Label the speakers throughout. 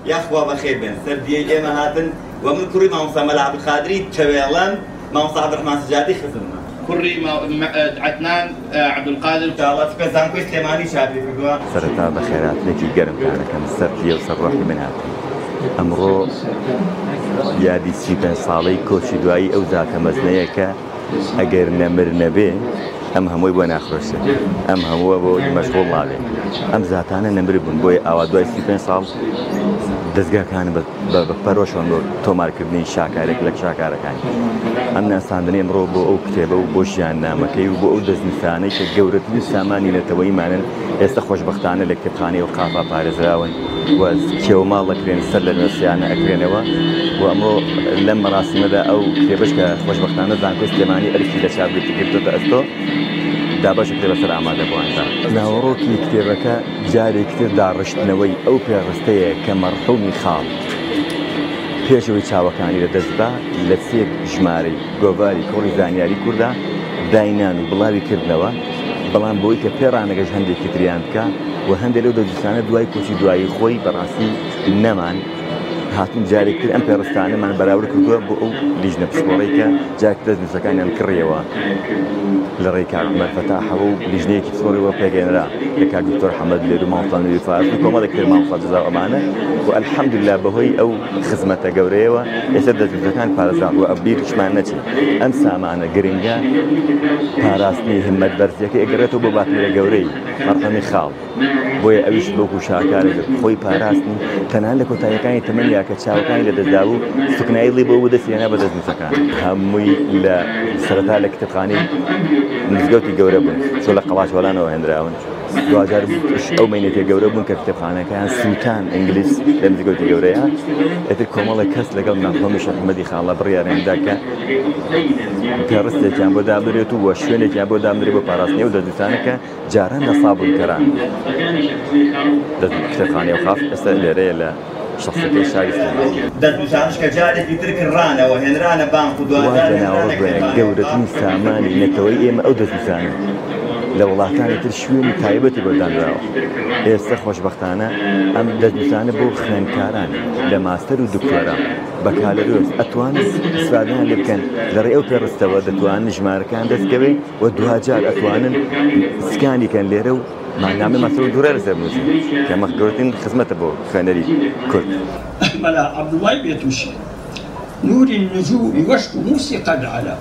Speaker 1: يا أخوة بخير بين سردي إما هاتن ومن كوري ما مصا ملعب الخادري تويلان ما مصا عبد الرحمن سجادي خزمنا
Speaker 2: كوري عدنان عبد القادر
Speaker 1: إن شاء الله تكون كويس سليماني شابي بقوا
Speaker 3: سرتا بخيرات لكي قرم كان سرتي وصروحي من هاتن ئەمڕۆ یادی 35 ساڵەی کۆچی دوایی ئەو زاتە مەزنەیەکە ئەگەر نەمر نەبێ ئەم هەمووی بۆ ناخۆشە ئەم هەمووە بۆ مەشغوڵ نابێ ئەم زاتانە نەمر بوون بۆی ئاوا دوای 35 ساڵ دەستگاکان بە پەرۆشەوە بۆ تۆمارکردنی شاکارێک لە شاکارەکانی ئەم ناساندنی ئەمڕۆ بۆ ئەو کتێبە و بۆ ژیاننامەکەی و بۆ ئەو دەستنیسانەی کە گەورەترین سامانی نەتەوەیمانن ئێستا خۆشبەختانە لە کتێبخانەی و قافا پارێزراون و کێوە ماڵ دەکرێن سەر لە نوێسیانە ئەکرێنەوە و ئەمڕۆ لەم مەراسیمەدا ئەو کتێبەش کە خۆشبەختانە زانکۆی سلێمانی ئەرکی لە چاپگرێتی کردوتە ئەستۆ دابەشێک لێ بەسەر ئامادە بوواندا ناوەڕۆکی کتێبەکە جارێکتر داڕشتنەوەی ئەو پێڕستەیە کە مەرحومی خاڵ پێشەوەی چاوەکانی لە دەستدا لە سێک ژمارەی گۆڤاری کۆڕی زانیاری کووردا داینان و بڵاوی کردنەوە بەڵام بۆی کە پێڕانەگەش هەندێکی تریان بکە و هەندێک لەو دەستانە دوای کۆچی دوایی خۆی بەڕاستی نەمان هاتون جارێکتر ئەم پێڕستانەمان بەراورد کردووە بۆ ئەو لیژنە پسپۆڕەی کە جارێک دەستنووسەکانیان کڕیەوە لە ڕێی کاک عومەر فەتاحەوە و لیژنەیەکی پسپۆڕیەوە پێگەێنرا لە کاک دکتۆر حەمەد لێر و مامۆستا نوری فارس و کۆمەڵێک تر مامۆستا جەزا و ئەمانە و ئەلحەمدوللا بەهۆی ئەو خزمەتە گەورەیەوە ئێستا دەستنووسەکان پارێزران و بیرشمان نەچێت ئەم سامانە گرنگە پاراستنی هەمەت بەرزیەکە ئەگەڕێتەوە بۆ باتمێرە گەورەی مەرحەمی خاڵ بۆیە ئەویش بۆکو شاکارێک خۆی پاراستنی تەنها لە کۆتاییەکانی تەمەنیا کە چاوەکانی لە دەستدا بوو سوکنایی لێ بۆ دەستێنە بە دەستنووسەکان هەمووی لە سەرەتا لە کتێبخانەی مزگەوتی گەورە بوون چۆ لە قەڵاچوەڵانەوە هێنراون دوجار ئەو مینێتی گەورە بوون کە کتێبخانەکەیان سووتان ئینگلیس لە مزگەوتی گەورەیە ئێتر کۆمەڵێک کەس لەگەڵ مەرحومی شێخ محەممەدی خاڵە بڕیارێندا کە پێڕستێکیان بۆ دابرێت و شوێنێکیان بۆ دامرێت بۆ پاراستنی و دەستنووسانە کە جاران لە سابوونکەران کتێبخانەی و خاف ئێستا لێرەیە لە شخصەکەی شاری
Speaker 1: دەستنووسانش کە جارێکی تر کڕانەوە هێنرانە بانک و
Speaker 3: گەورەترین سامانی نەتەوەی ئێمە ئەو دەستنووسانە لە وڵاتانی تر شوێنی تایبەتی بەردانراوە ئێستا خۆشبەختانە ئەم دەستنووسانە بۆ خوێندکاران لە ماستەر و دکتۆران بەکالەدۆز ئەتوانن سوادیان لێ بکەن لە ڕێ ئەو پێڕستەوە دەتوانن ژمارەکان دەستکەوێ و دوجار ئەتوانن سکانیکەن لێرە و معنامە مەسەر و دوورە لەسەر بنووسن کە ئەمە گەورەترین خزمەتە بۆ خوێنەری کورد
Speaker 4: مەلا عەبدوڵڵای بێتووشی نوری النجوم وشك موسیقى العلا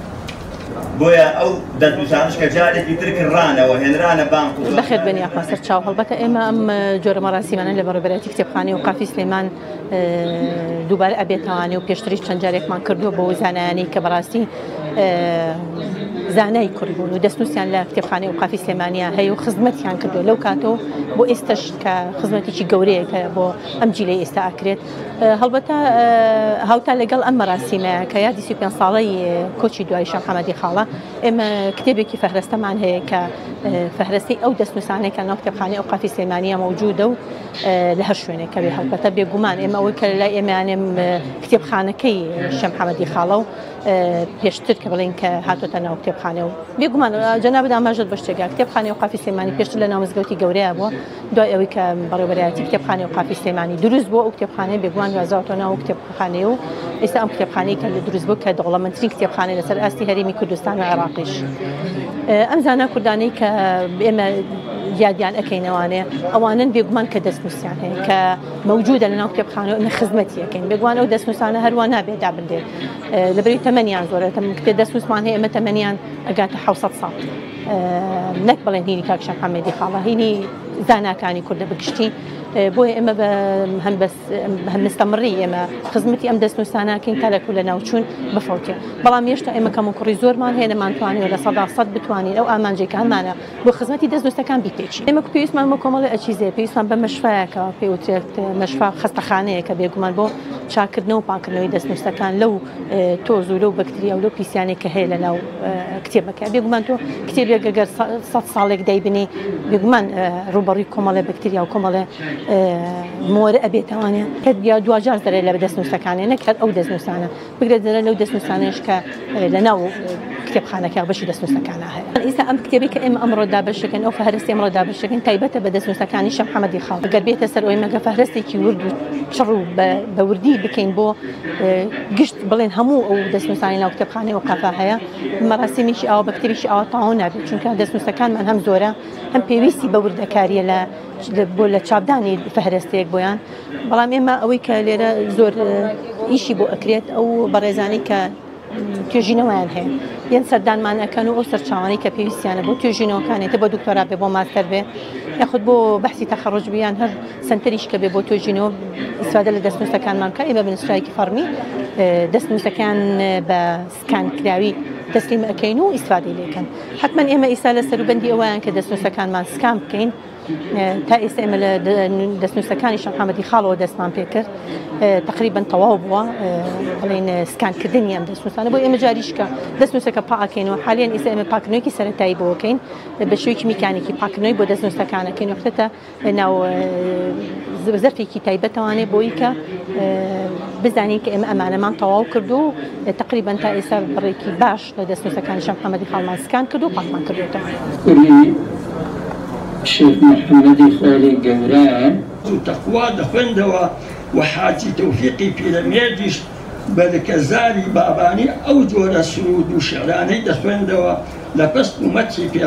Speaker 1: بۆیە ئەو دەستنووسانش کە جارێکی تر کڕانەوە هێنرانە بانک و
Speaker 5: بەخێر بنیا خواستەر چاو هەڵبەتە ئێمە ئەم جۆرە مەراسیمانە لە بەڕێوەبەرەتی کتێبخانەی و قافی سلێمان دووبارە ئەبێتەوانی و پێشتریش چەند جارێکمان کردووە بۆ زانایانی کە بەڕاستی زانای کورد بوون و دەستنووسیان لە کتێبخانەی و قافی سلێمانیا هەیە و خزمەتیان کردووە لەو کاتەوە بۆ ئێستش کە خزمەتێکی گەورەیەکە بۆ ئەم جیلەی ئێستا ئاکرێت هەڵبەتە هاوتا لەگەڵ ئەم مەراسیمەیە کە یادی 35 ساڵەی کۆچی دوای شێخ محەممەدی خاڵە ئێمە کتێبێکی فەهرەستەمان هەیە کە فەهرەستی ئەو دەستنووسانەی کە ناو کتێبخانەی ئەو قافی سلێمانیا موجودە و لە هەر شوێنێک کە هەڵبەتە بێگومان ئێمە ئەوەی کە لای ئێمەیانێم کتێبخانەکەی شێخ محەممەدی خاڵە و پێشتر کە بڵێن کە هاتۆتە ناو کتێبخانە و بێگومان جەناب ئاماژەت بە شتێکا کتێبخانەی و قافی سلێمانی پێشتر لە ناو مزگەوتی گەورەیە بووە دوای ئەوەی کە بەڕێوەبەرەتی کتێبخانەی و قافی سلێمانی دروست بووە ئەو کتێبخانەی بێگومان دوازاوەتەوە ناو کتێبخانەی و ئێستا ئەم کتێبخانەی کە دروست بوو کە دەوڵەمەندترین کتێبخانەی لەسەر ئاستی هەرێمی کوردستان و عێراقیش ئەم زانا کوردانەی کە ئێمە یادیان ئەەکەینەوانێ ئەوانن بێگومان کە دەستنووسیان هەیە کە موجودە لە ناو کتێبخانە ئەمە خزمەتیەکەین بێگومان ئەو دەستنووسانە هەروە نابێت دابدرێت لەبەری تەمەنیان زۆرە کتێب دەستنووسمان هەیە ئەمە تەمەنیان ئەگاتە 700 ساڵ نەک بڵێن هینی کاک شێخ محەممەدی خاڵە هینی زاناکانی کوردە بگشتی بۆیە ئێمە هەم مستەمڕی ئێمە خزمەتی ئەم دەستنووسانەکەین تا لەکو لە ناوچوون بفەوتێ بەڵام هێشتا ئێمە کەم و کوڕی زۆرمان هەیە نەمانتوانین لە 100% بتوانین ئەو ئامانجێکانمانە بۆ خزمەتی دەستنووسەکان بیتێکی ئێمە پێویستمان بۆ کۆمەڵی ئەچیزێ پێویستمان بە مەشفایەکە پێوترێت مەشفا خەستەخانەیەکە بێگومان بۆ چاکردنەوە و پاکردنەوەی دەستنووسەکان لەو تۆز و لەو بەکتریا و لەو پیسیانێک کە هەیە لە ناو کتێبەکە بێگومان تۆ کتێبێک گەگەر 100 ساڵێک دایبنی بێگومان ڕوبەڕووی کۆمەڵێ بەکتریا و کۆمەڵێ مۆرە ئەبێتەوانێ کە دوجار دەرێ لە دەستنووسەکانی نەکرد ئەو دەستنووسانە بگرێت دەرە لەو دەستنووسانەش کە لە ناو کتێبخانەکە بەشی دەستنووسەکانە هەیە. ئێستا ئەم کتێبی کە ئێمە ئەمڕۆ دابەشەکەن ئەو فەهرستی ئەمڕۆ دابەشەکەن تایبەتە بە دەستنووسەکانی شەم محەممەدی خاڵ. ئەگەر بێتە سەر ئەوی مەگە فەهرستێکی ورد و چڕ و بە وردی بکەین بۆ گشت بڵێن هەموو ئەو دەستنووسانی ناو کتێبخانەی وەقافە هەیە، مەراسیمیشی ئەوە بە کتێبیشی ئەوە تەواو نابێت، چونکە دەستنووسەکانمان هەم زۆرە هەم پێویستی بە وردەکاریە بۆ لە چاپدانی فەهرستەیەک بۆیان. بەڵام ئێمە ئەوەی کە لێرە زۆر ئیشی بۆ ئەکرێت ئەو بەڕێزانی کە توێژینەوەیان هەیە، یان سەردانمان ئەەکەن و ئەو سەرچاوانەی کە پێویستیانە بۆ توێژینەوەکانێتە بۆ دکتۆرا بێ بۆ ماستەر بێ یاخود بۆ بەحسی تەخەڕوج بیان هەر سنتەریش کە بێ بۆ توێژینەوە ئیسفادە لە دەستنووسەکانمان کە ئێمە بنووسرایەکی فەرمی دەستنووسەکان بە سکانکراوی تەسلیم ئەەکەین و ئیسفادەی لێکەن. حتمما ئێمە ئیسا لە سەروبەندی ئەوەیان کە دەستنووسەکانمان سکان بکەین تا ئێستا ئێمە لە دەستنووسەکانی شەم محەممەدی خاڵەوە دەستمان پێ کرد تقریبا تەواو بووە بڵێن سکانکردنی ئەم دەستنووسانە بۆ ئێمە جاریشکە دەستنووسەکە پاکەینەوە. حالیان ئێستا ئێمە پاکردنەوەیکی سەرەتایی بۆکەین بە شێوەیەکی میکانیکی پاکردنەوەی بۆ دەستنووسەکانەکەین وەختە ناو زەرفێکی تایبەتەوانێ بۆی کە بزانین کە ئێمە ئەمانەمان تەواو کرد و تقریبا تا ئێستا بڕێکی باش لە دەستنووسەکانی شەم محەممەدی خاڵمان سکان کرد و پاکمان کردوێتەوە.
Speaker 6: الشيخ محمد خالي قمران
Speaker 4: تقوى دخندوا وحاتي توفيقي في لميدش بالكزاري باباني أو جور السرود وشعراني دخندوا لبست ممتي في